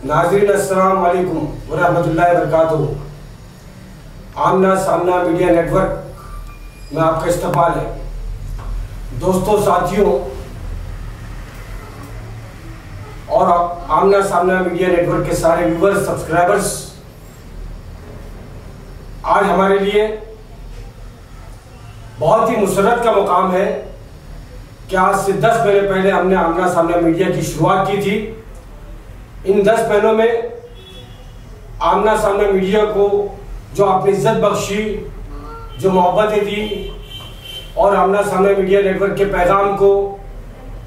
नाज़रीन अस्सलाम वालेकुम व रहमतुल्लाहि व बरकातुहू। आमना सामना मीडिया नेटवर्क में आपका इस्तकबाल है। दोस्तों, साथियों और आमना सामना मीडिया नेटवर्क के सारे व्यूवर्स, सब्सक्राइबर्स, आज हमारे लिए बहुत ही मुसर्रत का मुकाम है कि आज से 10 महीने पहले हमने आमना सामना मीडिया की शुरुआत की थी। इन 10 महीनों में आमना सामना मीडिया को जो आपने इज्जत बख्शी, जो मोहब्बतें दी और आमना सामना मीडिया नेटवर्क के पैगाम को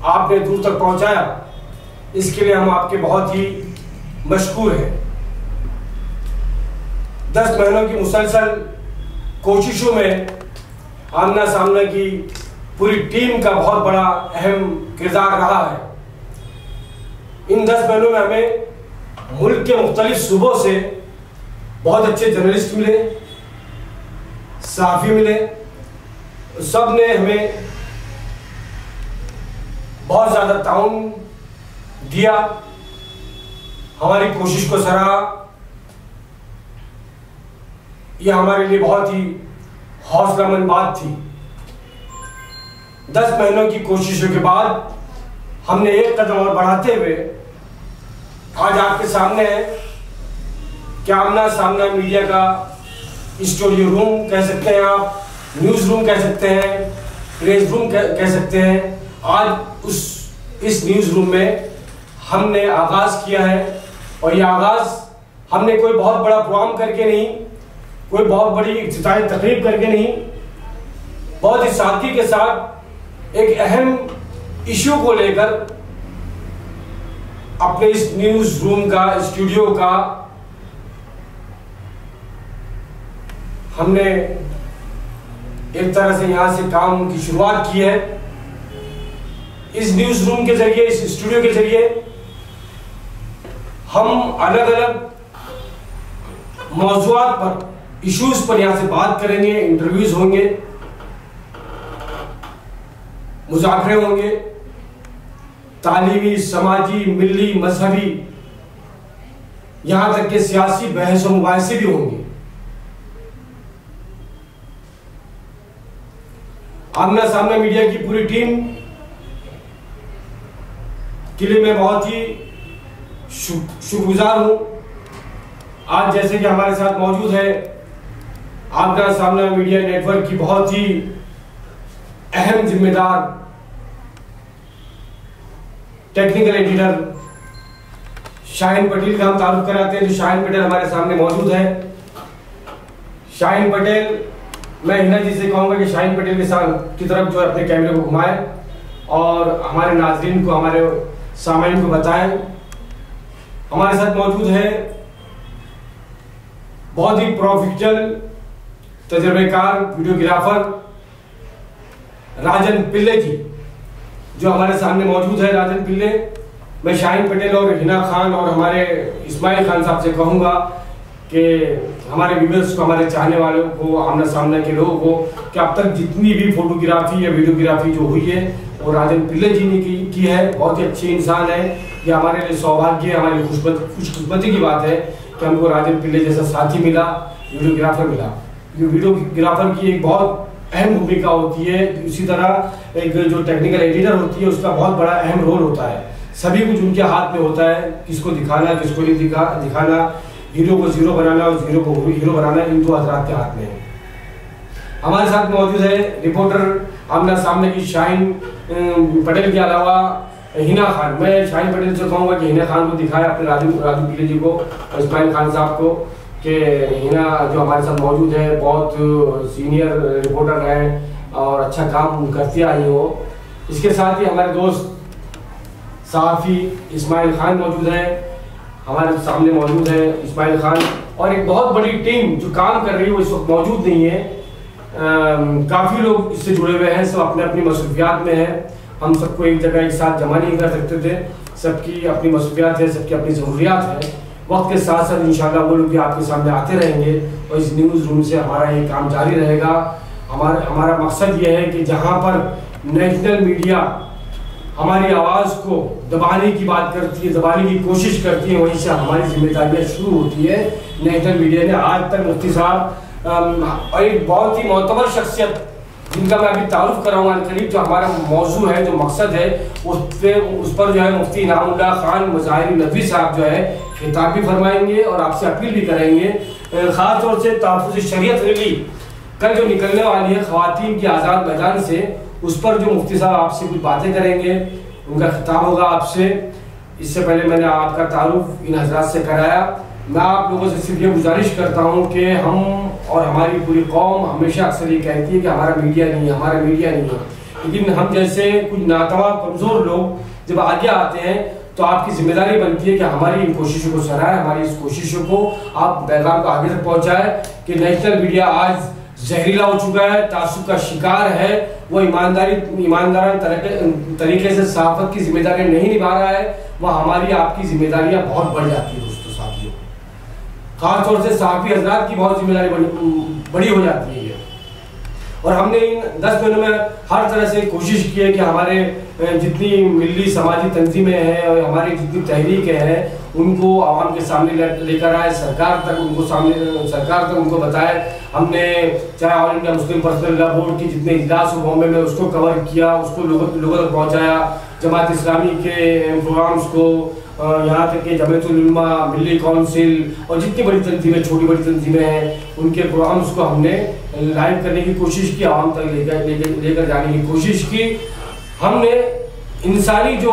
आपने दूर तक पहुंचाया, इसके लिए हम आपके बहुत ही मशकूर हैं। 10 महीनों की मुसलसल कोशिशों में आमना सामना की पूरी टीम का बहुत बड़ा अहम किरदार रहा है। इन 10 महीनों में हमें मुल्क के मुख्तलिफ सूबों से बहुत अच्छे जर्नलिस्ट मिले, सहाफ़ी मिले। सब ने हमें बहुत ज़्यादा ताउन दिया, हमारी कोशिश को सराहा। यह हमारे लिए बहुत ही हौसलामंद बात थी। 10 महीनों की कोशिशों के बाद हमने एक कदम और बढ़ाते हुए आज आपके सामने है कि आमना सामना मीडिया का स्टूडियो रूम कह सकते हैं, आप न्यूज़ रूम कह सकते हैं, प्रेस रूम कह सकते हैं। आज इस न्यूज़ रूम में हमने आगाज़ किया है, और यह आगाज़ हमने कोई बहुत बड़ा प्रोग्राम करके नहीं, कोई बहुत बड़ी इफ्तिताही तकरीब करके नहीं, बहुत ही सादगी के साथ एक अहम इशू को लेकर अपने इस न्यूज़ रूम का, स्टूडियो का हमने एक तरह से यहां से काम की शुरुआत की है। इस न्यूज़ रूम के जरिए, इस स्टूडियो के जरिए हम अलग अलग मौज़ूआत पर, इश्यूज पर यहां से बात करेंगे। इंटरव्यूज होंगे, मुज़ाकरे होंगे, तालीमी, समाजी, मिली, मजहबी, यहां तक के सियासी बहस और मुबाहिसे भी होंगे। आमना सामना मीडिया की पूरी टीम के लिए मैं बहुत ही शुक्रगुजार हूं। आज जैसे कि हमारे साथ मौजूद है आमना सामना मीडिया नेटवर्क की बहुत ही अहम जिम्मेदार टेक्निकल एडिटर शाहीन पटेल का हम तारुफ कराते हैं। जो शाहीन पटेल हमारे सामने मौजूद है। शाहीन पटेल, मैं हिना जी से कहूँगा कि शाहीन पटेल के साथ की तरफ जो है अपने कैमरे को घुमाएं और हमारे नाज़रीन को, हमारे सामाइन को बताएं। हमारे साथ मौजूद है बहुत ही प्रोफेशनल, तजर्बेकार वीडियोग्राफर राजन पिल्ले जी, जो हमारे सामने मौजूद है। राजन पिल्ले, मैं शाहीन पटेल और हिना खान और हमारे इस्माइल खान साहब से कहूँगा कि हमारे व्यूअर्स को, हमारे चाहने वालों को, आमना सामना के लोगों को, कि अब तक जितनी भी फोटोग्राफी या वीडियोग्राफी जो हुई है वो राजन पिल्ले जी ने की है। बहुत ही अच्छे इंसान है। ये हमारे लिए सौभाग्य, हमारी खुशकिस्मती की बात है कि हमको राजन पिल्ले जैसा साथी मिला, वीडियोग्राफर मिला। वीडियोग्राफर की एक बहुत अहम भूमिका होती है। इसी तरह एक जो टेक्निकल एडिटर होती है, उसका बहुत बड़ा अहम रोल होता है। सभी कुछ उनके हाथ में होता है, किसको दिखाना, किसको नहीं दिखाना, हीरो को जीरो बनाना और जीरो को हीरो बनाना, इन दो हजरात के हाथ में है। हमारे साथ मौजूद है रिपोर्टर आमना सामने की शाहीन पटेल के अलावा हिना खान। मैं शाहीन पटेल से कहूँगा कि हिना खान को दिखाया, अपने राजू पिल्ले जी को और इस्माइल खान साहब को, कि हिना जो हमारे साथ मौजूद है बहुत सीनियर रिपोर्टर हैं और अच्छा काम करती आई हो। इसके साथ ही हमारे दोस्त सहाफ़ी इस्माइल खान मौजूद है। हमारे सामने मौजूद है इस्माइल खान और एक बहुत बड़ी टीम जो काम कर रही है, वो इस वक्त मौजूद नहीं है। काफ़ी लोग इससे जुड़े हुए हैं, सब अपने अपनी मसरूफियात में हैं। हम सबको एक जगह एक साथ जमा नहीं कर सकते थे, सबकी अपनी मसरूफियात है, सबकी अपनी ज़रूरियात है। वक्त के साथ साथ इंशाल्लाह वो लोग भी आपके सामने आते रहेंगे और इस न्यूज़ रूम से हमारा ये काम जारी रहेगा। हमारा मकसद ये है कि जहाँ पर नेशनल मीडिया हमारी आवाज़ को दबाने की बात करती है, दबाने की कोशिश करती है, वहीं से हमारी जिम्मेदारियाँ शुरू होती है। नेशनल मीडिया ने आज तक मुफ्ती साहब और एक बहुत ही मोतबर शख्सियत जिनका मैं अभी तारुफ कराऊंगा करीब, जो हमारा मौजू है, जो मकसद है, उस पर जो है मुफ्ती इनामुल्लाह खान मज़ाहिर नदवी साहब जो है खिताब भी फरमाएंगे और आपसे अपील भी करेंगे। ख़ास तौर से तहफ़्फ़ुज़ शरीयत रैली कल जो निकलने वाली है ख़वातीन के आज़ाद मैदान से, उस पर जो मुफ्ती साहब आपसे कुछ बातें करेंगे, उनका खिताब होगा आपसे। इससे पहले मैंने आपका तारुफ इन हज़रात से कराया। मैं आप लोगों से सिर्फ ये गुजारिश करता हूँ कि हम और हमारी पूरी कौम हमेशा अक्सर ये कहती है कि हमारा मीडिया नहीं है, हमारा मीडिया नहीं है, लेकिन हम जैसे कुछ नातवा कमज़ोर लोग जब आगे आते हैं तो आपकी जिम्मेदारी बनती है कि हमारी इन कोशिशों को सराहें, हमारी इस कोशिशों को आप पैगाम को आगे तक पहुँचाएँ कि नेशनल मीडिया आज जहरीला हो चुका है, तासुब का शिकार है, वो ईमानदाराना तरीके से सहाफ़त की जिम्मेदारियाँ नहीं निभा रहा है, वह हमारी आपकी जिम्मेदारियाँ बहुत बढ़ जाती है दोस्तों साथियों। खास तौर से सहाफ़ी हज़रात की बहुत जिम्मेदारी बड़ी हो जाती है। और हमने इन 10 महीनों में हर तरह से कोशिश की है कि हमारे जितनी मिली समाजी तंजीमें हैं और हमारी जितनी तहरीकें हैं उनको आवाम के सामने लेकर आए, सरकार तक उनको बताए। हमने चाहे all India Muslim personal law board की जितने इजलास बॉम्बे में उसको कवर किया, उसको लोगों तक पहुँचाया, जमात इस्लामी के प्रोग्राम्स को, यहाँ तक कि जमीयतुल उलमा, मिली काउंसिल और जितनी बड़ी तंजीमें, छोटी बड़ी तंजीमें हैं, उनके प्रोग्राम्स को हमने लाइव करने की कोशिश की, आवाम तक लेकर जाने की कोशिश की। हमने इंसानी जो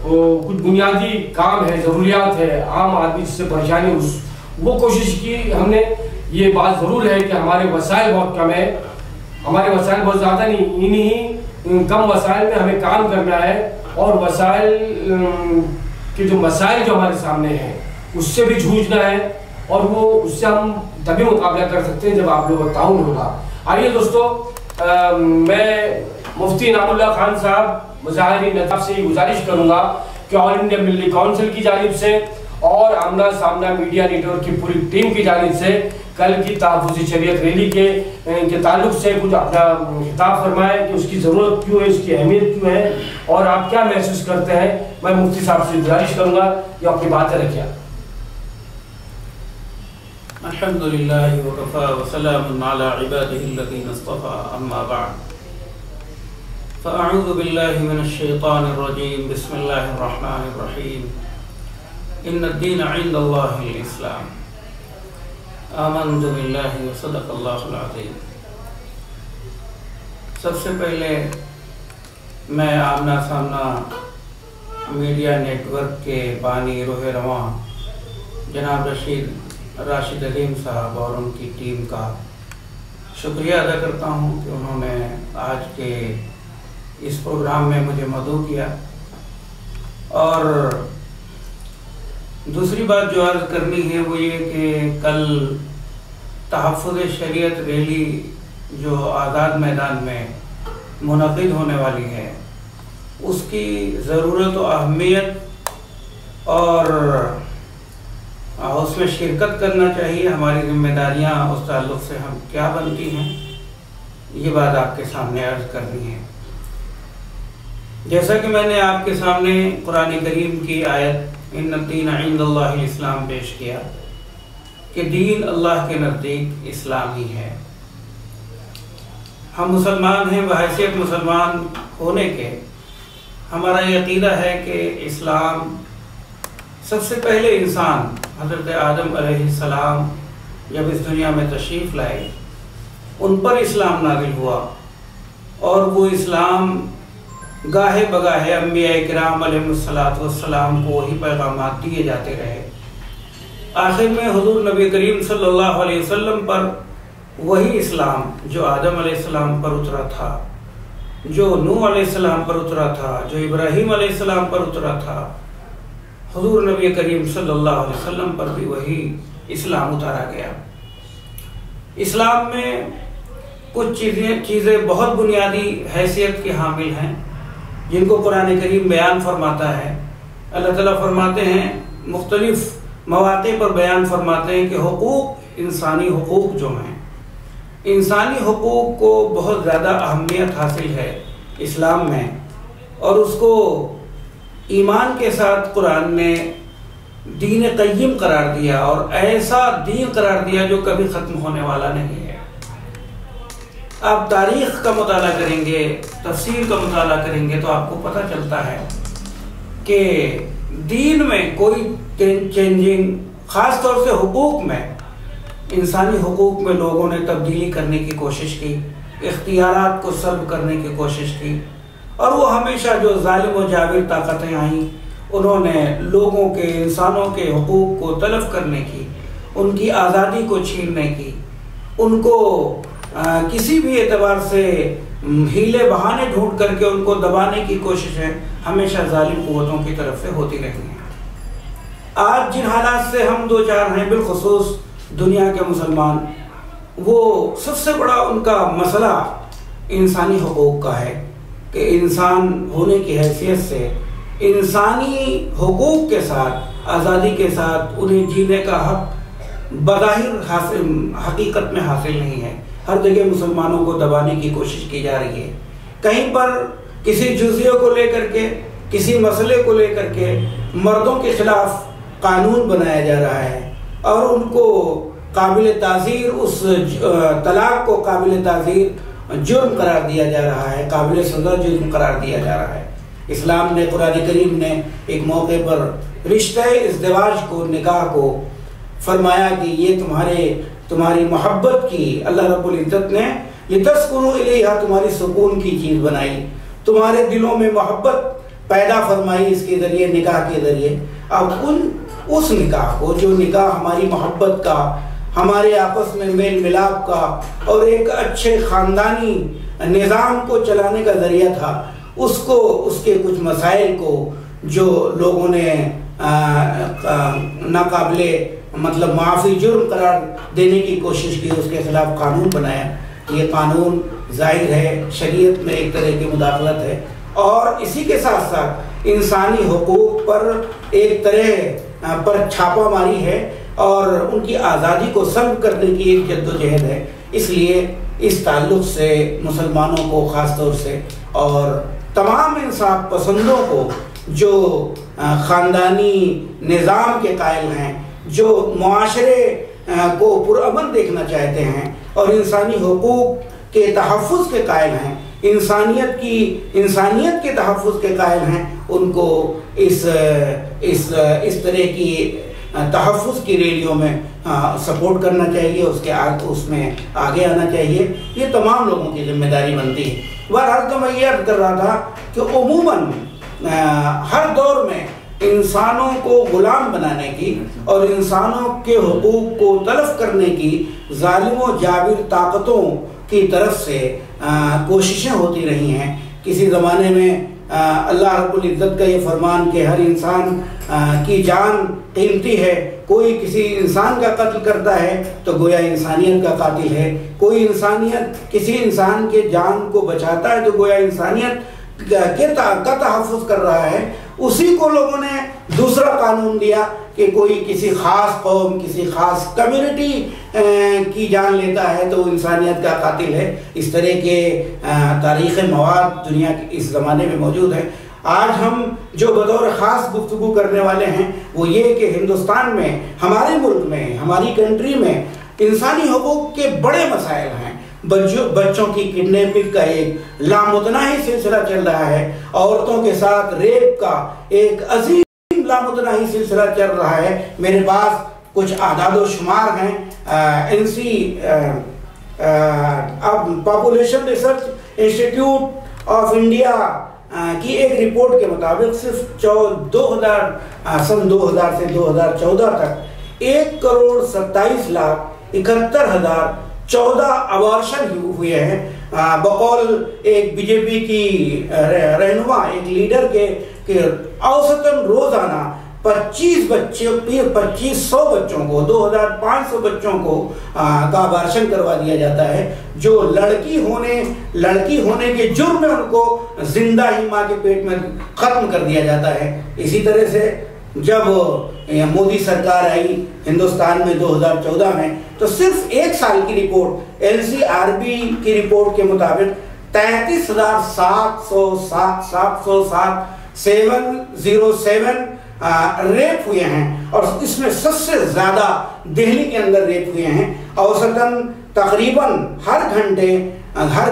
कुछ बुनियादी काम है, ज़रूरियात है, आम आदमी जिससे परेशानी वो कोशिश की हमने। ये बात ज़रूर है कि हमारे वसाइल बहुत कम है, हमारे वसाइल बहुत ज़्यादा नहीं, इन्हीं कम वसाइल में हमें काम करना है और वसाइल कि जो मसाइल जो हमारे सामने हैं उससे भी जूझना है और वो उससे हम तभी मुकाबला कर सकते हैं जब आप लोगों का ताउन होगा। आइए दोस्तों, मैं मुफ्ती इनामुल्लाह खान साहब मज़ाहिर नदवी से गुजारिश करूंगा कि ऑल इंडिया मिली काउंसिल की जानिब से और आमना सामना मीडिया नेटवर्क की पूरी टीम की जानिब से कल की तहफ़्फ़ुज़ शरीयत रैली के ताल्लुक से कुछ अपना खिताब फरमाएं कि उसकी ज़रूरत क्यों है, उसकी अहमियत क्यों है और आप क्या महसूस करते हैं। मैं मुफ्ती साहब से गुजारिश करूँगा कि अपनी बातें रखिए। अल्हम्दुलिल्लाह व कफ़ा व सलामुन अला इबादिहिल्लज़ीना इस्तफ़ा, अम्मा बअद, फ़अऊज़ु बिल्लाहि मिनश शैतानिर रजीम, बिस्मिल्लाहिर रहमानिर रहीम, इन्नद-दीन इंदल्लाहिल इस्लाम, आमन्तु बिल्लाहि व सदक़ल्लाहुल अज़ीम। सबसे पहले मैं आमना सामना मीडिया नेटवर्क के बानी रोह रवां जनाब राशिद अलीम साहब और उनकी टीम का शुक्रिया अदा करता हूँ कि उन्होंने आज के इस प्रोग्राम में मुझे मदऊ किया। और दूसरी बात जो अर्ज़ करनी है वो ये कि कल तहफ़्फ़ुज़ शरीयत रैली जो आज़ाद मैदान में मुनक़िद होने वाली है उसकी ज़रूरत और अहमियत और उसमें शिरकत करना चाहिए, हमारी जिम्मेदारियाँ उस ताल्लुक़ से हम क्या बनती हैं, ये बात आपके सामने अर्ज़ करनी है। जैसा कि मैंने आपके सामने कुरान करीम की आयत इन्नद-दीन इंदल्लाहिल इस्लाम पेश किया कि दीन अल्लाह के नज़दीक इस्लाम ही है। हम मुसलमान हैं, बहैसियत मुसलमान होने के हमारा ये अक़ीदा है कि इस्लाम सबसे पहले इंसान हज़रत आदम अलैहिस्सलाम जब इस दुनिया में तशरीफ़ लाए उन पर इस्लाम नाज़िल हुआ और वो इस्लाम गाहे बगाहे अंबिया किराम अलैहिस्सलातु वस्सलाम को वही पैगामात दिए जाते रहे। आखिर में हुज़ूर नबी करीम सल्लल्लाहु अलैहि वसल्लम पर वही इस्लाम जो आदम अलैहिस्सलाम पर उतरा था, जो नूह अलैहिस्सलाम पर उतरा था, जो इब्राहीम अलैहिस्सलाम पर उतरा था, हुज़ूर नबी करीम सल्लल्लाहु अलैहि वसल्लम पर भी वही इस्लाम उतारा गया। इस्लाम में कुछ चीज़ें बहुत बुनियादी हैसियत के हामिल हैं जिनको कुरान करीम बयान फरमाता है। अल्लाह ताला फरमाते हैं, मुख्तलिफ मौक़े पर बयान फरमाते हैं कि हुकूक, इंसानी हुकूक जो हैं, इंसानी हुकूक को बहुत ज़्यादा अहमियत हासिल है इस्लाम में और उसको ईमान के साथ कुरान ने दीन क़य्यिम करार दिया, और ऐसा दीन करार दिया जो कभी ख़त्म होने वाला नहीं है। आप तारीख़ का मुताला करेंगे, तफसीर का मुताला करेंगे तो आपको पता चलता है कि दीन में कोई चेंजिंग, ख़ास तौर से हुकूक में, इंसानी हुकूक में लोगों ने तब्दीली करने की कोशिश की, इख्तियारात को सल्ब करने की कोशिश की, और वो हमेशा जो जालिम व जाबिर ताकतें आईं उन्होंने लोगों के, इंसानों के हुकूक को तलफ करने की, उनकी आज़ादी को छीनने की, उनको किसी भी एतबार से हीले बहाने ढूंढ करके उनको दबाने की कोशिशें हमेशा जालिम कुव्वतों की तरफ से होती रही हैं। आज जिन हालात से हम दो चार हैं, बिलखुसूस दुनिया के मुसलमान, वो सबसे बड़ा उनका मसला इंसानी हुकूक का है कि इंसान होने की हैसियत से इंसानी हुकूक के साथ, आज़ादी के साथ उन्हें जीने का हक बज़ाहिर हासिल, हकीकत में हासिल नहीं है। हर जगह मुसलमानों को दबाने की कोशिश की जा रही है। कहीं पर किसी जुज़िये को लेकर के, किसी मसले को लेकर के मर्दों के खिलाफ कानून बनाया जा रहा है और उनको काबिल ताज़ीर, उस तलाक को काबिल ताज़ीर जुर्म करार दिया जा रहा है, काबिल सज़ा जुर्म करार दिया जा रहा है। इस्लाम ने, कुरान करीम ने एक मौके पर रिश्ते इज़्दिवाज को, निकाह को फरमाया कि ये तुम्हारी मोहब्बत की, अल्लाह रब्बुल इज़्ज़त ने लितस्कुनु इलैहा, तुम्हारी सुकून की चीज़ बनाई, तुम्हारे दिलों में मोहब्बत पैदा फरमाई इसके ज़रिए, निकाह के ज़रिए। अब उस निकाह को, जो निकाह हमारी मोहब्बत का, हमारे आपस में मेल मिलाप का और एक अच्छे ख़ानदानी निज़ाम को चलाने का ज़रिया था, उसको, उसके कुछ मसाइल को जो लोगों ने नाकाबिले मतलब माफ़ी जुर्म करार देने की कोशिश की, उसके खिलाफ कानून बनाया। ये कानून जाहिर है शरीयत में एक तरह की मुदाखलत है और इसी के साथ साथ इंसानी हुकूक पर एक तरह पर छापा मारी है और उनकी आज़ादी को सल्ब करने की एक जद्दोजहद है। इसलिए इस ताल्लुक़ से मुसलमानों को ख़ास तौर से और तमाम इंसाफ पसंदों को जो ख़ानदानी निज़ाम के कायल हैं, जो मुआशरे को पुरअमन देखना चाहते हैं और इंसानी हुकूक के तहफ़्फ़ुज़ के कायल हैं, इंसानियत के तहफ़्फ़ुज़ के कायल हैं, उनको इस तरह की तहफ़्फ़ुज़ की रैलियों में सपोर्ट करना चाहिए, उसमें आगे आना चाहिए। ये तमाम लोगों की जिम्मेदारी बनती है। बहरहाल तो मैं ये अर्ज़ कर रहा था कि उमूमन हर दौर में इंसानों को गुलाम बनाने की और इंसानों के हुकूक को तलफ करने की जालिम जाबिर ताकतों की तरफ से कोशिशें होती रही हैं। किसी ज़माने में अल्लाह रब्बुल इज़्ज़त का ये फरमान कि हर इंसान की जान कीमती है, कोई किसी इंसान का कत्ल करता है तो गोया इंसानियत का कातिल है, कोई किसी इंसान के जान को बचाता है तो गोया इंसानियत का तहफ़्फ़ुज़ कर रहा है। उसी को लोगों ने दूसरा कानून दिया कि कोई किसी ख़ास कौम, किसी ख़ास कम्युनिटी की जान लेता है तो इंसानियत का कातिल है। इस तरह के तारीख़ मवाद दुनिया के इस ज़माने में मौजूद है। आज हम जो बतौर ख़ास गुफ्तगू करने वाले हैं वो ये कि हिंदुस्तान में, हमारे मुल्क में, हमारी कंट्री में इंसानी हुकूक के बड़े मसाइल हैं। बच्चों की किडनैपिंग का एक लामुतनाही सिलसिला चल रहा है, औरतों के साथ रेप का एक अजीम लामुतनाही सिलसिला चल रहा है। मेरे पास कुछ आदाद शुमार हैं। अब population research institute of India की एक रिपोर्ट के मुताबिक सिर्फ 2000 से 2014 तक 1,27,71,014 अबॉर्शन हुए हैं। बकौल एक बीजेपी की रहनुमा, एक लीडर के औसतन रोजाना 2500 बच्चों को, 2500 बच्चों को का अबॉर्शन करवा दिया जाता है, जो लड़की होने के जुर्म में उनको जिंदा ही माँ के पेट में खत्म कर दिया जाता है। इसी तरह से जब मोदी सरकार आई हिंदुस्तान में 2014 में, तो सिर्फ एक साल की रिपोर्ट, एनसीआरबी की रिपोर्ट के मुताबिक 707 रेप हुए हैं, और इसमें सबसे ज्यादा दिल्ली के अंदर रेप हुए हैं। औसतन तकरीबन हर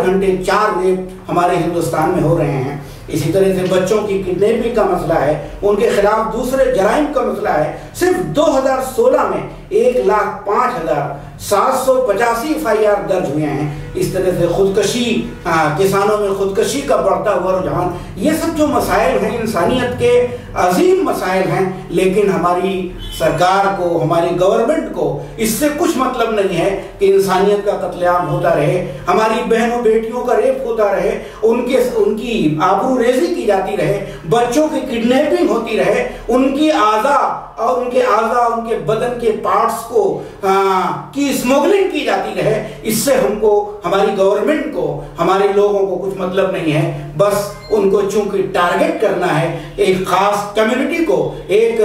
घंटे 4 रेप हमारे हिंदुस्तान में हो रहे हैं। इसी तरह से बच्चों की किडनैपिंग का मसला है, उनके खिलाफ दूसरे जराइम का मसला है। सिर्फ 2016 में 1,05,785 FIR दर्ज हुए हैं। इस तरह से खुदकशी, किसानों में खुदकशी का बढ़ता हुआ रुझान, ये सब जो मसाइल हैं इंसानियत के अजीम मसाइल हैं, लेकिन हमारी सरकार को, हमारी गवर्नमेंट को इससे कुछ मतलब नहीं है कि इंसानियत का कत्लेआम होता रहे, हमारी बहनों बेटियों का रेप होता रहे, उनकी आबरू रेजी की जाती रहे, बच्चों की किडनैपिंग होती रहे, उनके बदन के पार्ट्स को की स्मगलिंग की जाती रहे। इससे हमको, हमारी गवर्नमेंट को, हमारे लोगों को कुछ मतलब नहीं है। बस उनको चूंकि टारगेट करना है एक खास कम्युनिटी को, एक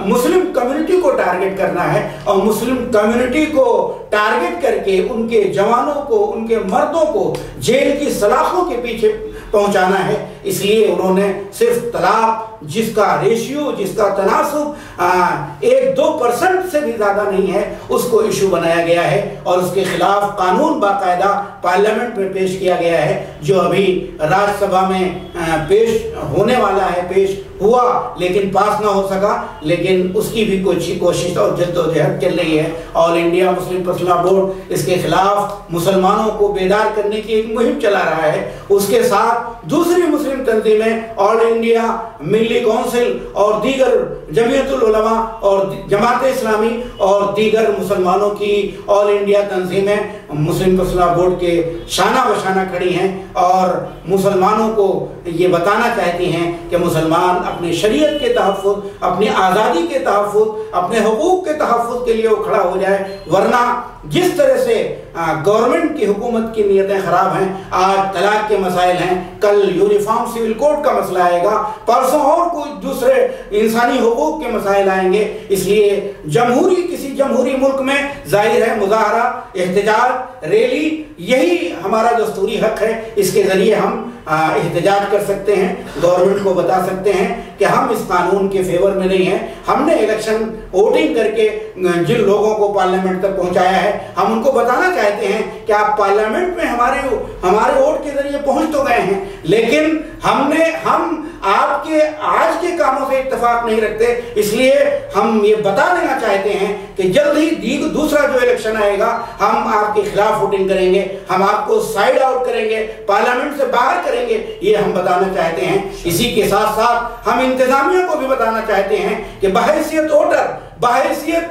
मुस्लिम कम्युनिटी को टारगेट करना है, और मुस्लिम कम्युनिटी को टारगेट करके उनके जवानों को, उनके मर्दों को जेल की सलाखों के पीछे पहुंचाना है। इसलिए उन्होंने सिर्फ तलाक, जिसका रेशियो, जिसका तनासुब 1-2% से भी ज्यादा नहीं है, उसको इशू बनाया गया है, और उसके खिलाफ कानून बाकायदा पार्लियामेंट में पेश किया गया है, जो अभी राज्यसभा में पेश होने वाला है, पेश हुआ लेकिन पास ना हो सका, लेकिन उसकी भी कुछ कोशिश और जद्दोजहद चल रही है। All India Muslim personal board इसके खिलाफ मुसलमानों को बेदार करने की एक मुहिम चला रहा है। उसके साथ दूसरी मुस्लिम तंजीमें, ऑल इंडिया मिली काउंसिल और दीगर जमीयतुल उलमा और जमात इस्लामी और दीगर मुसलमानों की ऑल इंडिया तंजीमें मुस्लिम पर्सनल बोर्ड के शाना बशाना खड़ी हैं, और मुसलमानों को ये बताना चाहती हैं कि मुसलमान अपनी शरीयत के तहफ़्फ़ुज़, अपनी आज़ादी के तहफ़्फ़ुज़, अपने हुकूक के तहफ़्फ़ुज़ के लिए वो खड़ा हो जाए। वरना जिस तरह से गवर्नमेंट की हुकूमत की नीयतें खराब हैं, आज तलाक के मसाइल हैं, कल यूनिफॉर्म सिविल कोड का मसला आएगा, परसों और कोई दूसरे इंसानी हुकूक के मसाइल आएंगे। इसलिए किसी जमहूरी मुल्क में जाहिर है मुजाहरा, एहतजाज, रैली, यही हमारा दस्तूरी हक है। इसके जरिए हम एहतजाज कर सकते हैं, गवर्नमेंट को बता सकते हैं कि हम इस कानून के फेवर में नहीं हैं। हमने इलेक्शन वोटिंग करके जिन लोगों को पार्लियामेंट तक पहुंचाया है, हम उनको बताना चाहते हैं कि आप पार्लियामेंट में हमारे वोट के जरिए पहुंच तो गए हैं, लेकिन हम आपके आज के कामों से इत्तेफाक नहीं रखते। इसलिए हम ये बता देना चाहते हैं कि जल्द ही दूसरा जो इलेक्शन आएगा, हम आपके खिलाफ वोटिंग करेंगे, हम आपको साइड आउट करेंगे, पार्लियामेंट से बाहर करेंगे, ये हम बताना चाहते हैं। इसी के साथ साथ हम इंतजामिया को भी बताना चाहते हैं कि बहैसियत वोटर, बहैसियत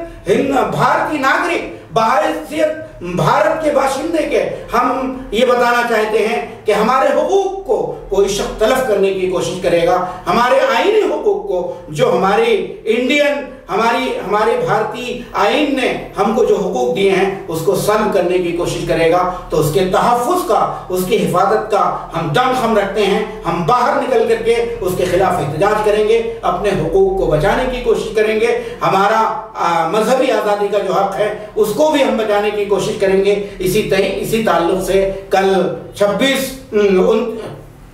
भारतीय नागरिक, बहैसियत भारत के बाशिंदे के, हम ये बताना चाहते हैं कि हमारे हुकूक को कोई शख्स तलफ करने की कोशिश करेगा, हमारे आईनी हुकूक को, जो हमारे इंडियन, हमारे भारतीय आईन ने हमको जो हुकूक दिए हैं, उसको सल्ब करने की कोशिश करेगा, तो उसके तहफ़्फ़ुज़ का, उसकी हिफाजत का हम दम रखते हैं। हम बाहर निकल करके उसके खिलाफ एहतजाज करेंगे, अपने हुकूक को बचाने की कोशिश करेंगे, हमारा मजहबी आज़ादी का जो हक है उसको भी हम बचाने की कोशिश करेंगे। इसी ताल्लुक से कल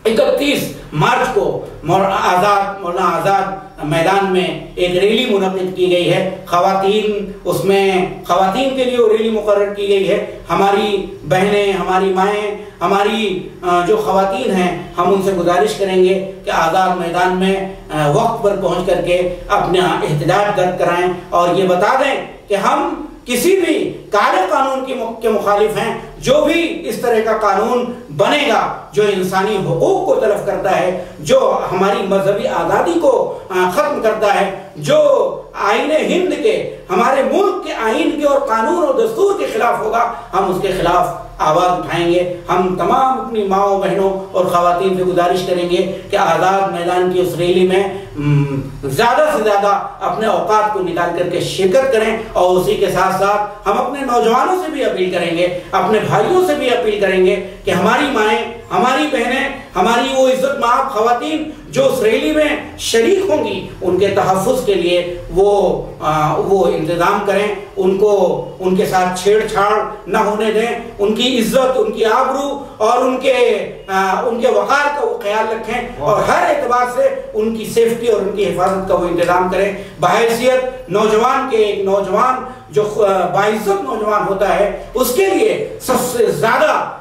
31 मार्च को मौलाना आज़ाद मैदान में एक रैली मुनक़िद की गई है। उसमें ख़वातीन के लिए वो रैली मुकर्रर की गई है। हमारी बहनें, हमारी माएँ, हमारी जो ख़वातीन हैं, हम उनसे गुजारिश करेंगे कि आज़ाद मैदान में वक्त पर पहुँच करके अपना एहतजाज दर्ज कराएँ और ये बता दें कि हम किसी भी काले कानून के मुखालिफ हैं। जो भी इस तरह का कानून बनेगा जो इंसानी हुकूक को तलफ करता है, जो हमारी मजहबी आज़ादी को ख़त्म करता है, जो आईने हिंद के, हमारे मुल्क के आईन के और कानून और दस्तूर के खिलाफ होगा, हम उसके खिलाफ आवाज़ उठाएंगे। हम तमाम अपनी माओ बहनों और ख़वातीन से गुजारिश करेंगे कि आज़ाद मैदान की उस रैली में ज़्यादा से ज़्यादा अपने औकात को निकाल करके शिरकत करें, और उसी के साथ साथ हम अपने नौजवानों से भी अपील करेंगे, अपने भाइयों से भी अपील करेंगे कि हमारी माएँ, हमारी बहनें हमारी वो इज्जत माब खवातीन जो उस रैली में शरीक होंगी उनके तहफ़्फ़ुज़ के लिए वो इंतज़ाम करें, उनको उनके साथ छेड़छाड़ न होने दें, उनकी इज्जत, उनकी आबरू और उनके वक़ार का वो ख्याल रखें और हर एतबार से उनकी सेफ्टी और उनकी हिफाजत का वो इंतज़ाम करें। बहैसियत नौजवान के, एक नौजवान जो बाइज्जत नौजवान होता है उसके लिए सबसे ज़्यादा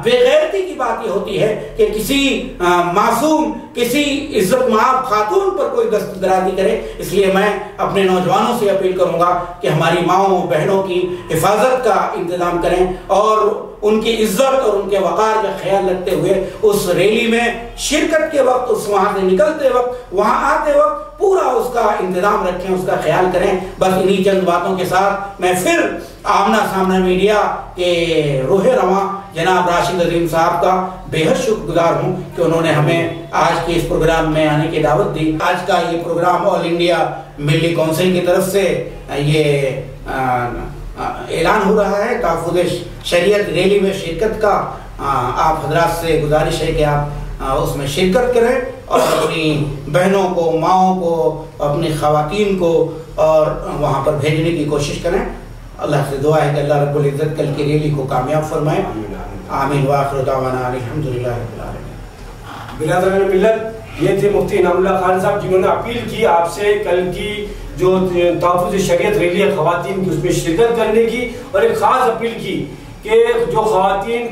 बेगैरती की बात यह होती है कि किसी मासूम, किसी इज्जत माब खातून पर कोई दस्तदराजी करे। इसलिए मैं अपने नौजवानों से अपील करूंगा कि हमारी माओं बहनों की हिफाजत का इंतजाम करें और उनकी इज्जत और उनके वक़ार का ख्याल रखते हुए उस रैली में शिरकत के वक्त, उस वहाँ से निकलते वक्त, वहाँ आते वक्त पूरा उसका इंतजाम रखें, उसका ख्याल करें। बस इन्हीं चंद बातों के साथ मैं फिर आमना सामना मीडिया के रोहे रवां जनाब राशिद अजीम साहब का बेहद शुक्रगुजार हूँ कि उन्होंने हमें आज के इस प्रोग्राम में आने की दावत दी। आज का ये प्रोग्राम ऑल इंडिया मिली काउंसिल की तरफ से ये ऐलान हो रहा है तहफ़्फ़ुज़ शरीयत रैली में शिरकत का। आप हजरात से गुजारिश है कि आप उसमें शिरकत करें और अपनी बहनों को, माओं को, अपनी ख़वातीन को और वहाँ पर भेजने की कोशिश करें। अल्लाह से दुआ है कि अल्लाह रब्बुल इज़्ज़त कल की रैली को कामयाब फरमाए। आमीन व आखिर दावाना अल्हम्दुलिल्लाह रब्बिल आलमीन। बिरादरान मिल्लत, ये थे मुफ्ती इनामुल्लाह खान साहब जिन्होंने अपील की आपसे कल की जो तहफ़्फ़ुज़ शरीयत रैली है ख़वातीन की उसमें शिरकत करने की, और एक ख़ास अपील की कि जो ख़वातीन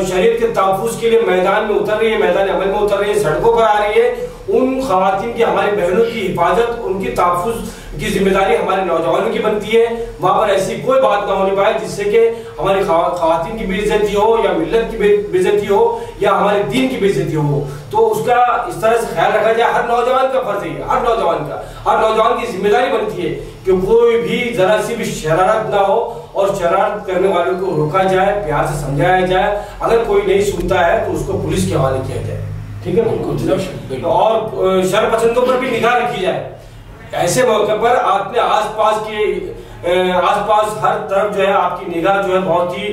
शरीयत के तहफ़्फ़ुज़ के लिए मैदान में उतर रही है, मैदान अमल में उतर रही है, सड़कों पर आ रही है, उन ख़वातीन की, हमारी बहनों की हिफाजत, उनकी तहफ़्फ़ुज़ की जिम्मेदारी हमारे नौजवानों की बनती है। वहाँ पर ऐसी कोई बात ना होने पाए जिससे कि हमारी ख़वातीन की बेइज्जती हो या मिल्लत की बेइज्जती हो या हमारे दीन की बेइज्जती हो। तो उसका इस तरह से ख्याल रखा जाए। हर नौजवान का फर्ज है, हर नौजवान की जिम्मेदारी बनती है कि कोई भी जरा सी भी शरारत ना हो और शरारत करने वालों को रोका जाए, प्यार से समझाया जाए। अगर कोई नहीं सुनता है तो उसको पुलिस के हवाले किया जाए, ठीक है। बिल्कुल। और शरपसंदों पर भी निगाह रखी जाए। ऐसे मौके पर अपने आसपास हर तरफ जो है आपकी निगाह जो है बहुत ही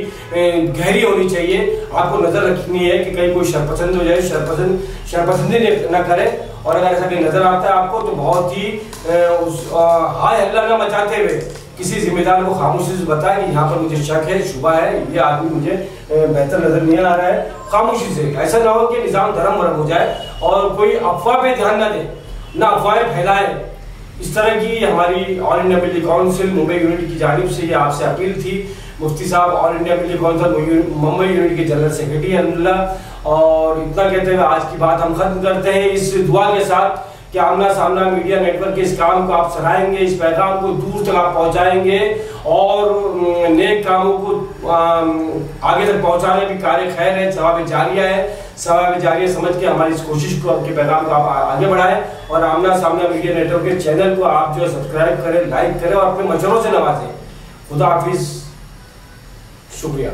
गहरी होनी चाहिए। आपको नजर रखनी है कि कहीं कोई शरपसंद हो जाए, शरपसंदी न करे। और अगर ऐसा कहीं नजर आता है आपको तो बहुत ही हाय हल्ला न मचाते हुए किसी जिम्मेदार को खामोशी से बताएं कि यहाँ पर मुझे शक है, शुबा है, ये आदमी मुझे बेहतर नजर नहीं आ रहा है। खामोशी से, ऐसा ना हो कि निज़ाम धर्म भरम हो जाए और कोई अफवाह पे ध्यान न दे, ना अफवाहें फैलाए। इस तरह की हमारी ऑल इंडिया मिली काउंसिल मुंबई यूनिट की जानिब से ये आपसे अपील थी। मुफ्ती साहब ऑल इंडिया मिली काउंसिल मुंबई यूनिट के जनरल सेक्रेटरी अल्हम्दुलिल्लाह। और इतना कहते हुए आज की बात हम खत्म करते हैं इस दुआ के साथ कि आमना सामना मीडिया नेटवर्क के इस काम को आप सराहेंगे, इस पैगाम को दूर तक आप पहुंचाएंगे और नेक कामों को आगे तक पहुंचाने भी कार्य खैर है, सवाब जारिया है। सवाब जारिया समझ के हमारी इस कोशिश को, आपके पैगाम को आप आगे बढ़ाएं और आमना सामना मीडिया नेटवर्क के चैनल को आप जो है सब्सक्राइब करें, लाइक करें और अपने मशवरों से नवाजें। खुदा हाफिज, शुक्रिया।